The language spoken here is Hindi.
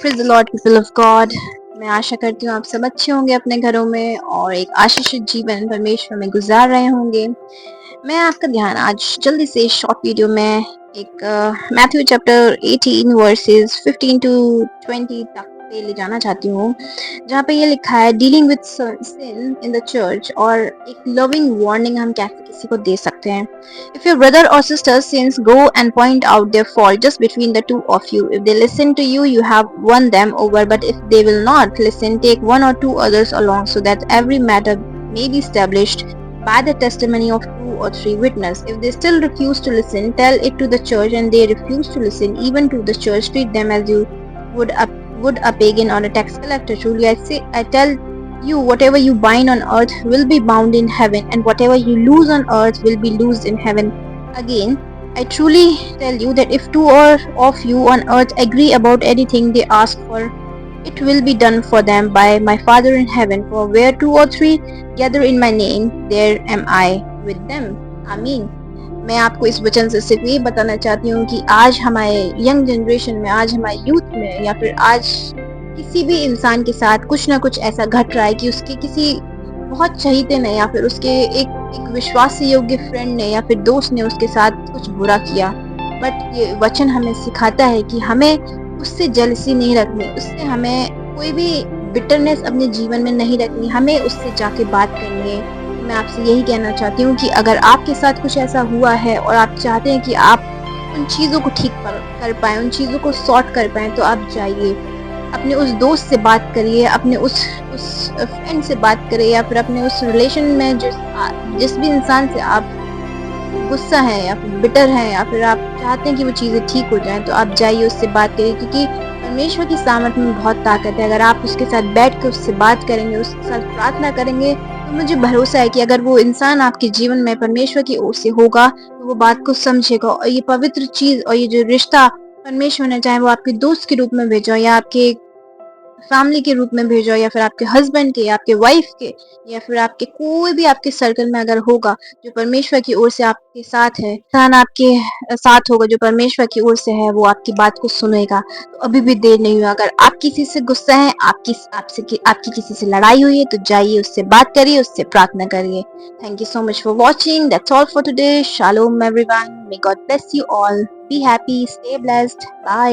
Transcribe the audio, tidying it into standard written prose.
Praise the Lord people of God. मैं आशा करती हूँ आप सब अच्छे होंगे अपने घरों में और एक आशीषित जीवन परमेश्वर में गुजार रहे होंगे। मैं आपका ध्यान आज जल्दी से शॉर्ट वीडियो में एक मैथ्यू चैप्टर 18 वर्सेस 15 टू 20 तक पे ले जाना चाहती हूँ, जहाँ पे ये लिखा है dealing with sin in the church, और एक लविंग वार्निंग हम कैसे किसी को दे सकते हैं। If your brother or sister sins, go and point out their fault just between the two of you. If they listen to you, you have won them over. But if they will not listen, take one or two others along, so that every matter may be established by the testimony of two or three witnesses. If they still refuse to listen, tell it to the church, and they refuse to listen even to the church, treat them as you would a, would a pagan or a tax collector. Truly, I tell you, whatever you bind on earth will be bound in heaven, and whatever you loose on earth will be loosed in heaven. Again, I truly tell you that if two or of you on earth agree about anything they ask for, it will be done for them by my Father in heaven. For where two or three gather in my name, there am I with them. आमीन। मैं आपको इस वचन से सिर्फ ये बताना चाहती हूँ कि आज हमारे यंग जनरेशन में, आज हमारे यूथ में, या फिर आज किसी भी इंसान के साथ कुछ ना कुछ ऐसा घट रहा है कि उसके किसी बहुत चहीते ने, या फिर उसके एक विश्वास योग्य फ्रेंड ने या फिर दोस्त ने उसके साथ कुछ बुरा किया। बट ये वचन हमें सिखाता है कि हमें उससे जेलसी नहीं रखनी, उससे हमें कोई भी बिटरनेस अपने जीवन में नहीं रखनी, हमें उससे जाके बात करनी है। तो मैं आपसे यही कहना चाहती हूँ कि अगर आपके साथ कुछ ऐसा हुआ है और आप चाहते हैं कि आप उन चीज़ों को ठीक कर पाएँ, उन चीज़ों को सॉर्ट कर पाएँ, तो आप जाइए, अपने उस दोस्त से बात करिए, अपने उस फ्रेंड से बात करिए, या फिर अपने उस रिलेशन में जिस भी इंसान से आप गुस्सा है या फिर बिटर है, या फिर आप चाहते हैं कि वो चीज़ें ठीक हो जाएँ, तो आप जाइए, उससे बात करिए, क्योंकि परमेश्वर की सामर्थ में बहुत ताकत है। अगर आप उसके साथ बैठ के उससे बात करेंगे, उसके साथ प्रार्थना करेंगे, तो मुझे भरोसा है कि अगर वो इंसान आपके जीवन में परमेश्वर की ओर से होगा, तो वो बात को समझेगा, और ये पवित्र चीज़ और ये जो रिश्ता परमेश्वर ने, चाहे वो आपके दोस्त के रूप में भेजा हो, या आपके फैमिली के रूप में भेजा हो, या फिर आपके हस्बैंड के, या आपके वाइफ के, या फिर आपके कोई भी आपके सर्कल में अगर होगा जो परमेश्वर की ओर से आपके साथ है, इंसान आपके साथ होगा जो परमेश्वर की ओर से है, वो आपकी बात को सुनेगा। तो अभी भी देर नहीं हुआ। अगर आप किसी से गुस्सा है, आपकी किसी से लड़ाई हुई है, तो जाइए, उससे बात करिए, उससे प्रार्थना करिए। Thank you so much for watching. That's all for today. Shalom everyone. May God bless you all. Be happy, stay blessed. Bye.